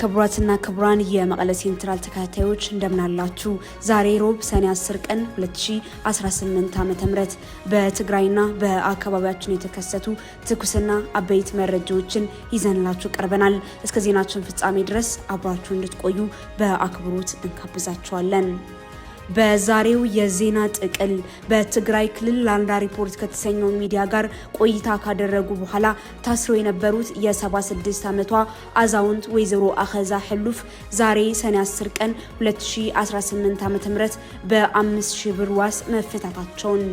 ክቡራትና ክቡራን የመቀለ ሴንትራል ተከታታዮች እንደምን አላችሁ? ዛሬ ሮብ ሰኔ 10 ቀን 2018 ዓ.ም በትግራይና በአካባቢያችን የተከሰቱ ትኩስና አበይት መረጃዎችን ይዘንላችሁ ቀርበናል። እስከ ዜናችን ፍጻሜ ድረስ አብራችሁ እንድትቆዩ በአክብሮት እንጋብዛችኋለን። በዛሬው የዜና ጥቅል በትግራይ ክልል ላንዳ ሪፖርት ከተሰኘው ሚዲያ ጋር ቆይታ ካደረጉ በኋላ ታስረው የነበሩት የ76 ዓመቷ አዛውንት ወይዘሮ አኸዛ ሕሉፍ ዛሬ ሰኔ 10 ቀን 2018 ዓ.ም በ5000 ብር ዋስ መፈታታቸውን፣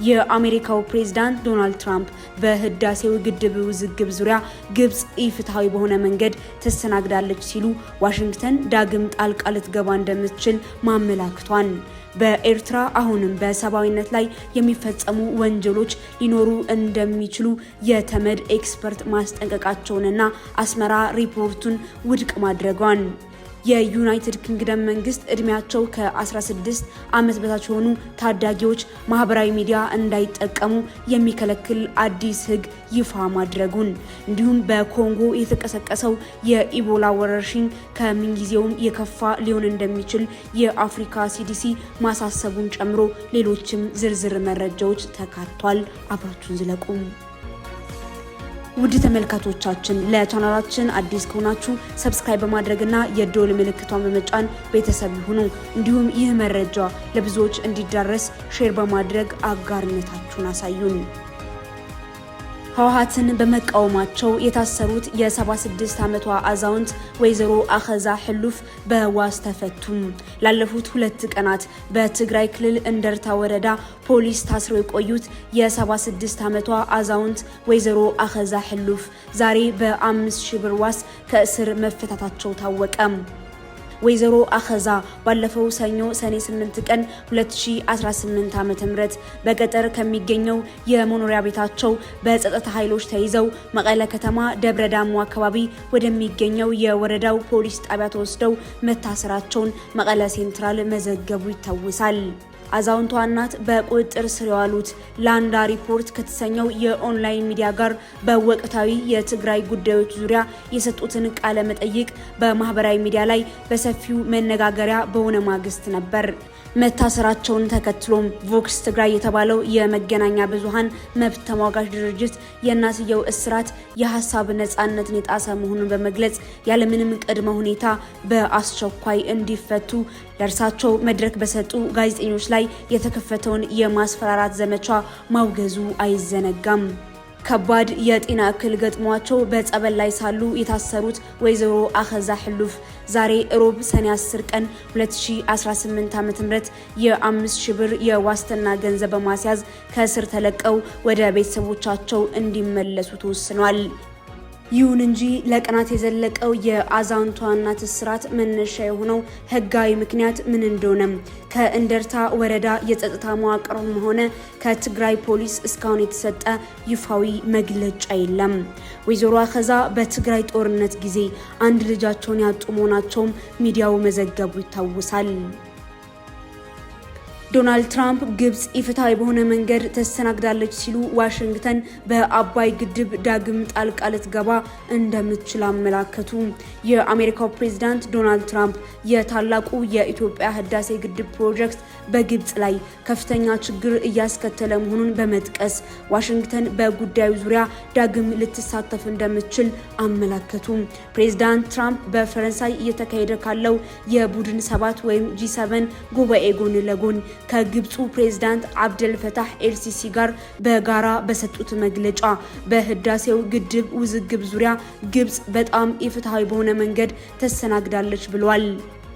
የአሜሪካው ፕሬዝዳንት ዶናልድ ትራምፕ በህዳሴው ግድብ ውዝግብ ዙሪያ ግብጽ ኢፍትሃዊ በሆነ መንገድ ተስተናግዳለች ሲሉ ዋሽንግተን ዳግም ጣልቃ ልትገባ እንደምትችል ማመላክቷን፣ በኤርትራ አሁንም በሰብአዊነት ላይ የሚፈጸሙ ወንጀሎች ሊኖሩ እንደሚችሉ የተመድ ኤክስፐርት ማስጠንቀቃቸውንና አስመራ ሪፖርቱን ውድቅ ማድረጓን፣ የዩናይትድ ኪንግደም መንግስት እድሜያቸው ከ16 ዓመት በታች የሆኑ ታዳጊዎች ማህበራዊ ሚዲያ እንዳይጠቀሙ የሚከለክል አዲስ ህግ ይፋ ማድረጉን፣ እንዲሁም በኮንጎ የተቀሰቀሰው የኢቦላ ወረርሽኝ ከምንጊዜውም የከፋ ሊሆን እንደሚችል የአፍሪካ ሲዲሲ ማሳሰቡን ጨምሮ ሌሎችም ዝርዝር መረጃዎች ተካቷል። አብራችሁን ዝለቁ። ውድ ተመልካቾቻችን ለቻናላችን አዲስ ከሆናችሁ ሰብስክራይብ በማድረግና የደወል ምልክቷን በመጫን ቤተሰብ ይሁኑ። እንዲሁም ይህ መረጃ ለብዙዎች እንዲዳረስ ሼር በማድረግ አጋርነታችሁን አሳዩን። ህወሓትን በመቃወማቸው የታሰሩት የ76 ዓመቷ አዛውንት ወይዘሮ አኸዛ ሕሉፍ በዋስ ተፈቱ። ላለፉት 2 ቀናት በትግራይ ክልል እንደርታ ወረዳ ፖሊስ ታስረው የቆዩት የ76 ዓመቷ አዛውንት ወይዘሮ አኸዛ ሕሉፍ ዛሬ በ5000 ብር ዋስ ከእስር መፈታታቸው ታወቀ። ወይዘሮ አኸዛ ባለፈው ሰኞ ሰኔ 8 ቀን 2018 ዓ.ም በገጠር ከሚገኘው የመኖሪያ ቤታቸው በጸጥታ ኃይሎች ተይዘው መቀለ ከተማ ደብረ ዳሞ አካባቢ ወደሚገኘው የወረዳው ፖሊስ ጣቢያ ተወስደው መታሰራቸውን መቀለ ሴንትራል መዘገቡ ይታወሳል። አዛውንቷ እናት በቁጥጥር ስር የዋሉት ላንዳ ሪፖርት ከተሰኘው የኦንላይን ሚዲያ ጋር በወቅታዊ የትግራይ ጉዳዮች ዙሪያ የሰጡትን ቃለ መጠይቅ በማህበራዊ ሚዲያ ላይ በሰፊው መነጋገሪያ በሆነ ማግስት ነበር። መታሰራቸውን ተከትሎም ቮክስ ትግራይ የተባለው የመገናኛ ብዙሃን መብት ተሟጋች ድርጅት የእናትየው እስራት የሀሳብ ነጻነትን የጣሰ መሆኑን በመግለጽ ያለምንም ቅድመ ሁኔታ በአስቸኳይ እንዲፈቱ ለእርሳቸው መድረክ በሰጡ ጋዜጠኞች ላይ የተከፈተውን የማስፈራራት ዘመቻ ማውገዙ አይዘነጋም። ከባድ የጤና እክል ገጥሟቸው በጸበል ላይ ሳሉ የታሰሩት ወይዘሮ አኸዛ ሕሉፍ ዛሬ ሮብ ሰኔ 10 ቀን 2018 ዓ.ም የ5000 ብር የዋስትና ገንዘብ በማስያዝ ከእስር ተለቀው ወደ ቤተሰቦቻቸው እንዲመለሱ ተወስኗል። ይሁን እንጂ ለቀናት የዘለቀው የአዛውንቷ እናት እስራት መነሻ የሆነው ህጋዊ ምክንያት ምን እንደሆነ ከእንደርታ ወረዳ የጸጥታ መዋቅርም ሆነ ከትግራይ ፖሊስ እስካሁን የተሰጠ ይፋዊ መግለጫ የለም። ወይዘሮ አኸዛ በትግራይ ጦርነት ጊዜ አንድ ልጃቸውን ያጡ መሆናቸውም ሚዲያው መዘገቡ ይታወሳል። ዶናልድ ትራምፕ ግብጽ ኢፍትሃዊ በሆነ መንገድ ተስተናግዳለች ሲሉ ዋሽንግተን በአባይ ግድብ ዳግም ጣልቃ ልትገባ እንደምትችል አመላከቱ። የአሜሪካው ፕሬዝዳንት ዶናልድ ትራምፕ የታላቁ የኢትዮጵያ ህዳሴ ግድብ ፕሮጀክት በግብጽ ላይ ከፍተኛ ችግር እያስከተለ መሆኑን በመጥቀስ ዋሽንግተን በጉዳዩ ዙሪያ ዳግም ልትሳተፍ እንደምትችል አመላከቱ። ፕሬዝዳንት ትራምፕ በፈረንሳይ እየተካሄደ ካለው የቡድን 7 ወይም G7 ጉባኤ ጎን ለጎን ከግብፁ ፕሬዝዳንት አብደል ፈታህ ኤልሲሲ ጋር በጋራ በሰጡት መግለጫ በህዳሴው ግድብ ውዝግብ ዙሪያ ግብጽ በጣም ኢፍትሃዊ በሆነ መንገድ ተስተናግዳለች ብለዋል።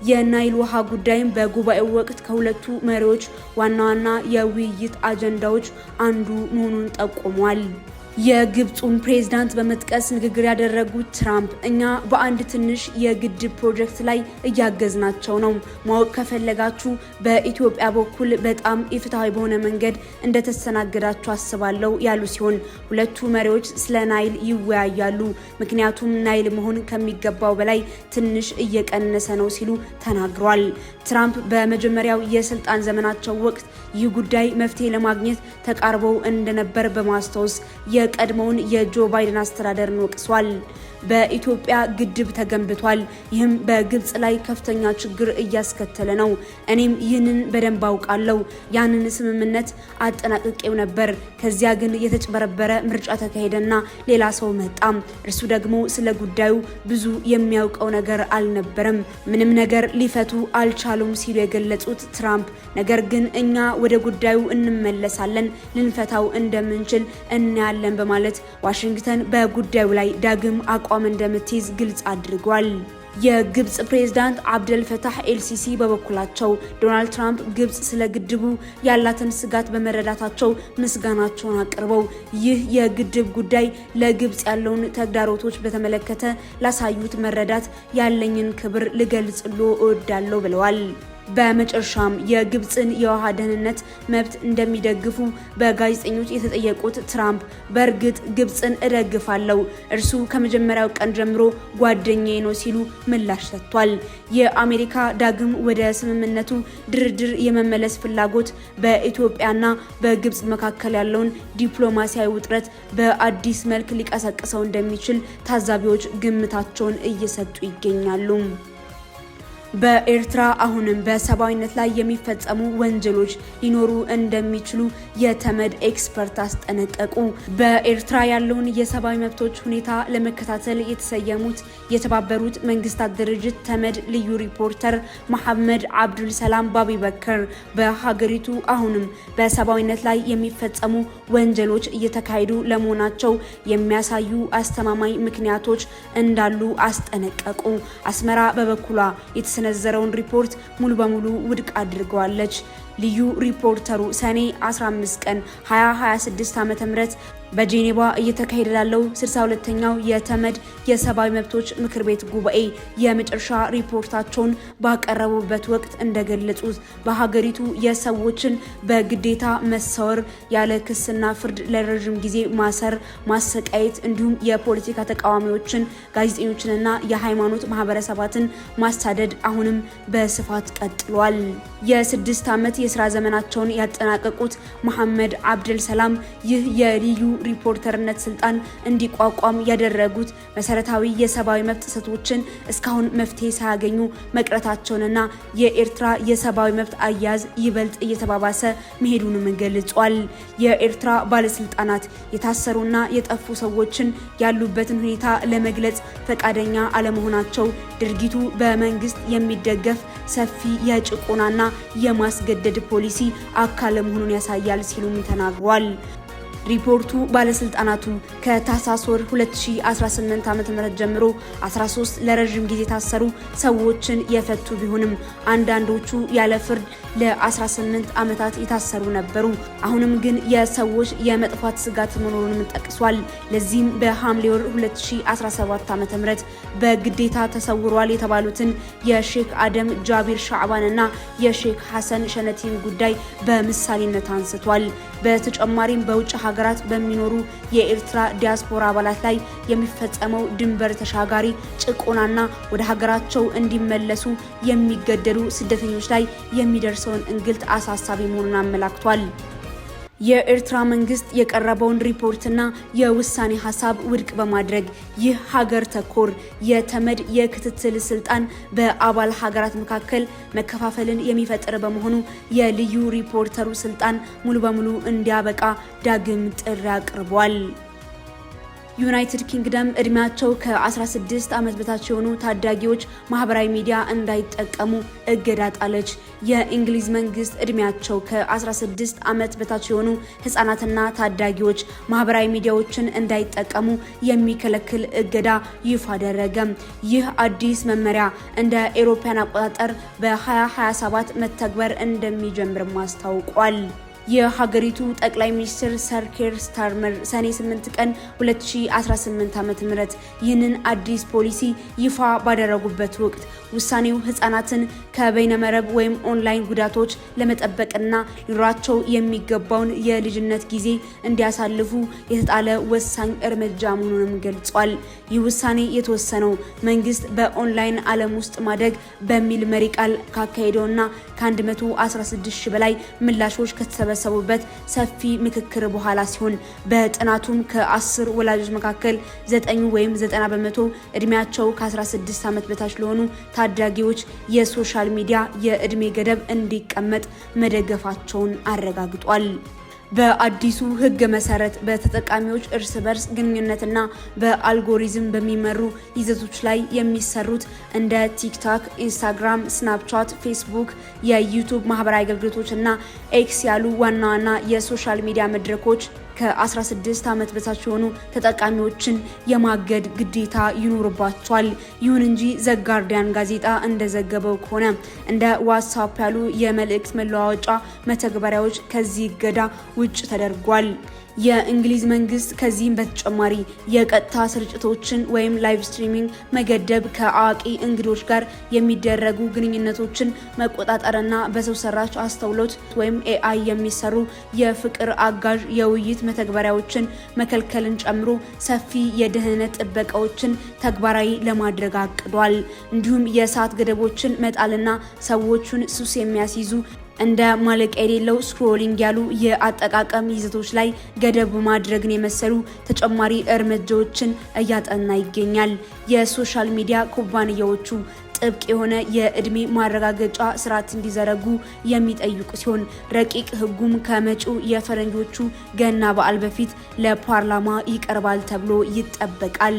የናይል ውሃ ጉዳይም በጉባኤው ወቅት ከሁለቱ መሪዎች ዋና ዋና የውይይት አጀንዳዎች አንዱ መሆኑን ጠቁሟል። የግብፁን ፕሬዝዳንት በመጥቀስ ንግግር ያደረጉት ትራምፕ እኛ በአንድ ትንሽ የግድብ ፕሮጀክት ላይ እያገዝናቸው ነው፣ ማወቅ ከፈለጋችሁ በኢትዮጵያ በኩል በጣም ኢፍትሃዊ በሆነ መንገድ እንደተስተናገዳችሁ አስባለሁ ያሉ ሲሆን ሁለቱ መሪዎች ስለ ናይል ይወያያሉ፣ ምክንያቱም ናይል መሆን ከሚገባው በላይ ትንሽ እየቀነሰ ነው ሲሉ ተናግሯል። ትራምፕ በመጀመሪያው የስልጣን ዘመናቸው ወቅት ይህ ጉዳይ መፍትሄ ለማግኘት ተቃርበው እንደነበር በማስታወስ የቀድሞውን የጆ ባይደን አስተዳደርን ወቅሷል። በኢትዮጵያ ግድብ ተገንብቷል። ይህም በግብጽ ላይ ከፍተኛ ችግር እያስከተለ ነው። እኔም ይህንን በደንብ አውቃለሁ። ያንን ስምምነት አጠናቅቄው ነበር። ከዚያ ግን የተጭበረበረ ምርጫ ተካሄደና ሌላ ሰው መጣ። እርሱ ደግሞ ስለ ጉዳዩ ብዙ የሚያውቀው ነገር አልነበረም። ምንም ነገር ሊፈቱ አልቻሉም ሲሉ የገለጹት ትራምፕ ነገር ግን እኛ ወደ ጉዳዩ እንመለሳለን፣ ልንፈታው እንደምንችል እናያለን በማለት ዋሽንግተን በጉዳዩ ላይ ዳግም አቋም እንደምትይዝ ግልጽ አድርጓል። የግብጽ ፕሬዝዳንት አብደል ፈታህ ኤልሲሲ በበኩላቸው ዶናልድ ትራምፕ ግብጽ ስለ ግድቡ ያላትን ስጋት በመረዳታቸው ምስጋናቸውን አቅርበው ይህ የግድብ ጉዳይ ለግብጽ ያለውን ተግዳሮቶች በተመለከተ ላሳዩት መረዳት ያለኝን ክብር ልገልጽሎ እወዳለሁ ብለዋል። በመጨረሻም የግብጽን የውሃ ደህንነት መብት እንደሚደግፉ በጋዜጠኞች የተጠየቁት ትራምፕ በእርግጥ ግብጽን እደግፋለሁ፣ እርሱ ከመጀመሪያው ቀን ጀምሮ ጓደኛዬ ነው ሲሉ ምላሽ ሰጥቷል። የአሜሪካ ዳግም ወደ ስምምነቱ ድርድር የመመለስ ፍላጎት በኢትዮጵያና በግብጽ መካከል ያለውን ዲፕሎማሲያዊ ውጥረት በአዲስ መልክ ሊቀሰቅሰው እንደሚችል ታዛቢዎች ግምታቸውን እየሰጡ ይገኛሉ። በኤርትራ አሁንም በሰብአዊነት ላይ የሚፈጸሙ ወንጀሎች ሊኖሩ እንደሚችሉ የተመድ ኤክስፐርት አስጠነቀቁ። በኤርትራ ያለውን የሰብአዊ መብቶች ሁኔታ ለመከታተል የተሰየሙት የተባበሩት መንግስታት ድርጅት ተመድ ልዩ ሪፖርተር መሐመድ አብዱል ሰላም ባቢበከር በሀገሪቱ አሁንም በሰብአዊነት ላይ የሚፈጸሙ ወንጀሎች እየተካሄዱ ለመሆናቸው የሚያሳዩ አስተማማኝ ምክንያቶች እንዳሉ አስጠነቀቁ። አስመራ በበኩሏ የተሰነዘረውን ሪፖርት ሙሉ በሙሉ ውድቅ አድርገዋለች። ልዩ ሪፖርተሩ ሰኔ 15 ቀን 2026 ዓ.ም በጄኔቫ እየተካሄደ ላለው 62ኛው የተመድ የሰብአዊ መብቶች ምክር ቤት ጉባኤ የመጨረሻ ሪፖርታቸውን ባቀረቡበት ወቅት እንደገለጹት በሀገሪቱ የሰዎችን በግዴታ መሰወር፣ ያለ ክስና ፍርድ ለረጅም ጊዜ ማሰር፣ ማሰቃየት እንዲሁም የፖለቲካ ተቃዋሚዎችን፣ ጋዜጠኞችንና የሃይማኖት ማህበረሰባትን ማሳደድ አሁንም በስፋት ቀጥሏል። የ6 ዓመት የስራ ዘመናቸውን ያጠናቀቁት መሐመድ አብደል ሰላም ይህ የልዩ ሪፖርተርነት ስልጣን እንዲቋቋም ያደረጉት መሰረታዊ የሰብአዊ መብት ጥሰቶችን እስካሁን መፍትሄ ሳያገኙ መቅረታቸውንና የኤርትራ የሰብአዊ መብት አያያዝ ይበልጥ እየተባባሰ መሄዱንም ገልጿል። የኤርትራ ባለስልጣናት የታሰሩና የጠፉ ሰዎችን ያሉበትን ሁኔታ ለመግለጽ ፈቃደኛ አለመሆናቸው ድርጊቱ በመንግስት የሚደገፍ ሰፊ የጭቆናና የማስገደድ ፖሊሲ አካል መሆኑን ያሳያል ሲሉም ተናግሯል። ሪፖርቱ ባለስልጣናቱ ከታህሳስ ወር 2018 ዓ.ም ጀምሮ 13 ለረጅም ጊዜ ታሰሩ ሰዎችን የፈቱ ቢሆንም አንዳንዶቹ ያለ ፍርድ ለ18 ዓመታት የታሰሩ ነበሩ። አሁንም ግን የሰዎች የመጥፋት ስጋት መኖሩንም ጠቅሷል። ለዚህም በሐምሌ ወር 2017 ዓ.ም በግዴታ ተሰውሯል የተባሉትን የሼክ አደም ጃቢር ሻዕባንና የሼክ ሐሰን ሸነቲን ጉዳይ በምሳሌነት አንስቷል። በተጨማሪም በውጭ ሀገራት በሚኖሩ የኤርትራ ዲያስፖራ አባላት ላይ የሚፈጸመው ድንበር ተሻጋሪ ጭቆናና ወደ ሀገራቸው እንዲመለሱ የሚገደሉ ስደተኞች ላይ የሚደርሰውን እንግልት አሳሳቢ መሆኑን አመላክቷል። የኤርትራ መንግስት የቀረበውን ሪፖርትና የውሳኔ ሀሳብ ውድቅ በማድረግ ይህ ሀገር ተኮር የተመድ የክትትል ስልጣን በአባል ሀገራት መካከል መከፋፈልን የሚፈጥር በመሆኑ የልዩ ሪፖርተሩ ስልጣን ሙሉ በሙሉ እንዲያበቃ ዳግም ጥሪ አቅርቧል። ዩናይትድ ኪንግደም እድሜያቸው ከ16 ዓመት በታች የሆኑ ታዳጊዎች ማህበራዊ ሚዲያ እንዳይጠቀሙ እገዳ ጣለች። የእንግሊዝ መንግስት እድሜያቸው ከ16 ዓመት በታች የሆኑ ህጻናትና ታዳጊዎች ማህበራዊ ሚዲያዎችን እንዳይጠቀሙ የሚከለክል እገዳ ይፋ አደረገ። ይህ አዲስ መመሪያ እንደ አውሮፓውያን አቆጣጠር በ2027 መተግበር እንደሚጀምርም አስታውቋል። የሀገሪቱ ጠቅላይ ሚኒስትር ሰር ኬር ስታርመር ሰኔ 8 ቀን 2018 ዓ.ም ይህንን አዲስ ፖሊሲ ይፋ ባደረጉበት ወቅት ውሳኔው ህጻናትን ከበይነመረብ ወይም ኦንላይን ጉዳቶች ለመጠበቅና ሊኖራቸው የሚገባውን የልጅነት ጊዜ እንዲያሳልፉ የተጣለ ወሳኝ እርምጃ መሆኑንም ገልጿል። ይህ ውሳኔ የተወሰነው መንግስት በኦንላይን ዓለም ውስጥ ማደግ በሚል መሪ ቃል ካካሄደውና ከ116 ሺህ በላይ ምላሾች ከተሰበሰቡ ከተሰበሰቡበት ሰፊ ምክክር በኋላ ሲሆን በጥናቱም ከ10 ወላጆች መካከል 9 ወይም 90% እድሜያቸው ከ16 ዓመት በታች ለሆኑ ታዳጊዎች የሶሻል ሚዲያ የእድሜ ገደብ እንዲቀመጥ መደገፋቸውን አረጋግጧል። በአዲሱ ህግ መሰረት በተጠቃሚዎች እርስ በርስ ግንኙነትና በአልጎሪዝም በሚመሩ ይዘቶች ላይ የሚሰሩት እንደ ቲክቶክ፣ ኢንስታግራም፣ ስናፕቻት፣ ፌስቡክ፣ የዩቲዩብ ማህበራዊ አገልግሎቶችና ኤክስ ያሉ ዋና ዋና የሶሻል ሚዲያ መድረኮች ከ16 ዓመት በታች የሆኑ ተጠቃሚዎችን የማገድ ግዴታ ይኖርባቸዋል። ይሁን እንጂ ዘ ጋርዲያን ጋዜጣ እንደዘገበው ከሆነ እንደ ዋትስአፕ ያሉ የመልእክት መለዋወጫ መተግበሪያዎች ከዚህ እገዳ ውጭ ተደርጓል። የእንግሊዝ መንግስት ከዚህም በተጨማሪ የቀጥታ ስርጭቶችን ወይም ላይቭ ስትሪሚንግ መገደብ፣ ከአዋቂ እንግዶች ጋር የሚደረጉ ግንኙነቶችን መቆጣጠርና በሰው ሰራሽ አስተውሎት ወይም AI የሚሰሩ የፍቅር አጋዥ የውይይት መተግበሪያዎችን መከልከልን ጨምሮ ሰፊ የደህንነት ጥበቃዎችን ተግባራዊ ለማድረግ አቅዷል። እንዲሁም የሰዓት ገደቦችን መጣልና ሰዎቹን ሱስ የሚያስይዙ እንደ ማለቂያ የሌለው ስክሮሊንግ ያሉ የአጠቃቀም ይዘቶች ላይ ገደብ ማድረግን የመሰሉ ተጨማሪ እርምጃዎችን እያጠና ይገኛል። የሶሻል ሚዲያ ኩባንያዎቹ ጥብቅ የሆነ የእድሜ ማረጋገጫ ስርዓት እንዲዘረጉ የሚጠይቁ ሲሆን ረቂቅ ህጉም ከመጪው የፈረንጆቹ ገና በዓል በፊት ለፓርላማ ይቀርባል ተብሎ ይጠበቃል።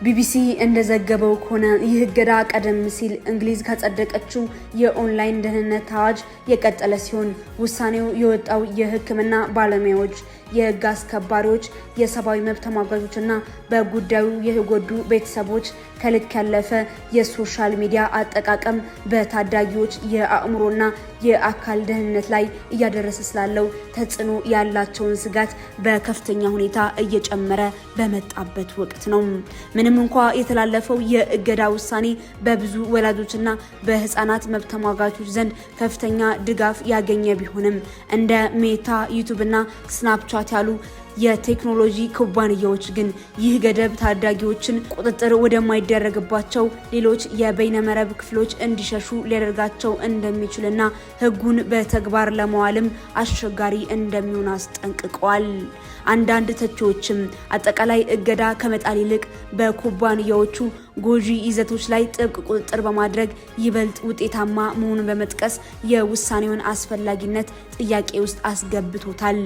ቢቢሲ እንደዘገበው ከሆነ ይህ እገዳ ቀደም ሲል እንግሊዝ ካጸደቀችው የኦንላይን ደህንነት አዋጅ የቀጠለ ሲሆን ውሳኔው የወጣው የሕክምና ባለሙያዎች፣ የህግ አስከባሪዎች፣ የሰብአዊ መብት ተሟጋቾችና በጉዳዩ የተጎዱ ቤተሰቦች ከልክ ያለፈ የሶሻል ሚዲያ አጠቃቀም በታዳጊዎች የአእምሮና የአካል ደህንነት ላይ እያደረሰ ስላለው ተጽዕኖ ያላቸውን ስጋት በከፍተኛ ሁኔታ እየጨመረ በመጣበት ወቅት ነው። ምንም እንኳ የተላለፈው የእገዳ ውሳኔ በብዙ ወላጆችና በህፃናት መብት ተሟጋቾች ዘንድ ከፍተኛ ድጋፍ ያገኘ ቢሆንም እንደ ሜታ፣ ዩቲዩብና ስናፕቻት ያሉ የቴክኖሎጂ ኩባንያዎች ግን ይህ ገደብ ታዳጊዎችን ቁጥጥር ወደማይደረግባቸው ሌሎች የበይነመረብ ክፍሎች እንዲሸሹ ሊያደርጋቸው እንደሚችልና ህጉን በተግባር ለማዋልም አስቸጋሪ እንደሚሆን አስጠንቅቀዋል። አንዳንድ ተቺዎችም አጠቃላይ እገዳ ከመጣል ይልቅ በኩባንያዎቹ ጎጂ ይዘቶች ላይ ጥብቅ ቁጥጥር በማድረግ ይበልጥ ውጤታማ መሆኑን በመጥቀስ የውሳኔውን አስፈላጊነት ጥያቄ ውስጥ አስገብቶታል።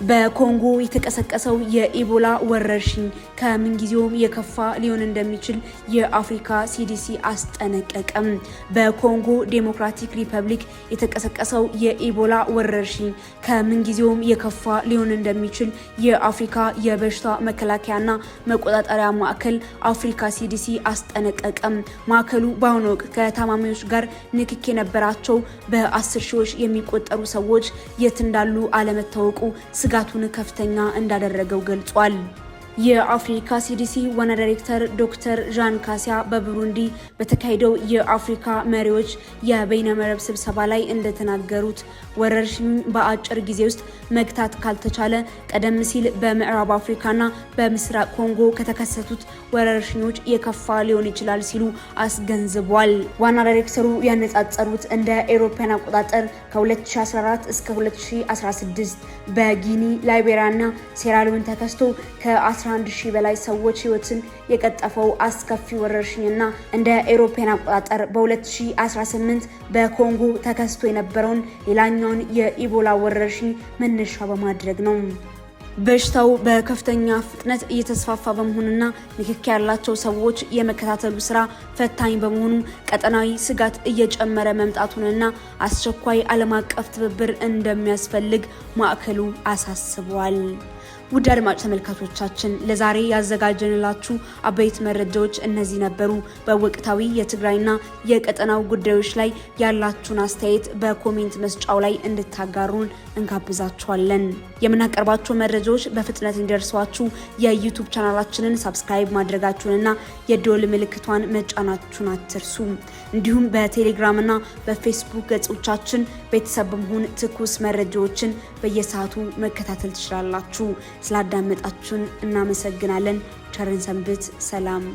በኮንጎ የተቀሰቀሰው የኢቦላ ወረርሽኝ ከምንጊዜውም የከፋ ሊሆን እንደሚችል የአፍሪካ ሲዲሲ አስጠነቀቀም። በኮንጎ ዴሞክራቲክ ሪፐብሊክ የተቀሰቀሰው የኢቦላ ወረርሽኝ ከምንጊዜውም የከፋ ሊሆን እንደሚችል የአፍሪካ የበሽታ መከላከያና መቆጣጠሪያ ማዕከል አፍሪካ ሲዲሲ አስጠነቀቀም። ማዕከሉ በአሁኑ ወቅት ከታማሚዎች ጋር ንክኪ የነበራቸው በ10 ሺዎች የሚቆጠሩ ሰዎች የት እንዳሉ አለመታወቁ ስጋቱን ከፍተኛ እንዳደረገው ገልጿል። የአፍሪካ ሲዲሲ ዋና ዳይሬክተር ዶክተር ዣን ካሲያ በቡሩንዲ በተካሄደው የአፍሪካ መሪዎች የበይነመረብ ስብሰባ ላይ እንደተናገሩት ወረርሽኙ በአጭር ጊዜ ውስጥ መግታት ካልተቻለ ቀደም ሲል በምዕራብ አፍሪካና በምስራቅ ኮንጎ ከተከሰቱት ወረርሽኞች የከፋ ሊሆን ይችላል ሲሉ አስገንዝቧል። ዋና ዳይሬክተሩ ያነጻጸሩት እንደ አውሮፓውያን አቆጣጠር ከ2014 እስከ 2016 በጊኒ፣ ላይቤሪያና ሴራሊዮን ተከስቶ ከ11 ሺህ በላይ ሰዎች ህይወትን የቀጠፈው አስከፊ ወረርሽኝና እንደ አውሮፓውያን አቆጣጠር በ2018 በኮንጎ ተከስቶ የነበረውን ሌላኛውን የኢቦላ ወረርሽኝ መነሻ በማድረግ ነው። በሽታው በከፍተኛ ፍጥነት እየተስፋፋ በመሆኑና ንክኪ ያላቸው ሰዎች የመከታተሉ ስራ ፈታኝ በመሆኑ ቀጠናዊ ስጋት እየጨመረ መምጣቱንና አስቸኳይ ዓለም አቀፍ ትብብር እንደሚያስፈልግ ማዕከሉ አሳስቧል። ውድ አድማጭ ተመልካቾቻችን ለዛሬ ያዘጋጀንላችሁ አበይት መረጃዎች እነዚህ ነበሩ። በወቅታዊ የትግራይና የቀጠናው ጉዳዮች ላይ ያላችሁን አስተያየት በኮሜንት መስጫው ላይ እንድታጋሩን እንጋብዛችኋለን። የምናቀርባቸው መረጃዎች በፍጥነት እንዲደርሷችሁ የዩቲዩብ ቻናላችንን ሰብስክራይብ ማድረጋችሁንና የደወል ምልክቷን መጫናችሁን አትርሱ። እንዲሁም በቴሌግራምና በፌስቡክ ገጾቻችን ቤተሰብ በመሆን ትኩስ መረጃዎችን በየሰዓቱ መከታተል ትችላላችሁ። ስላዳመጣችሁን እናመሰግናለን። ቸርን ሰንብት። ሰላም።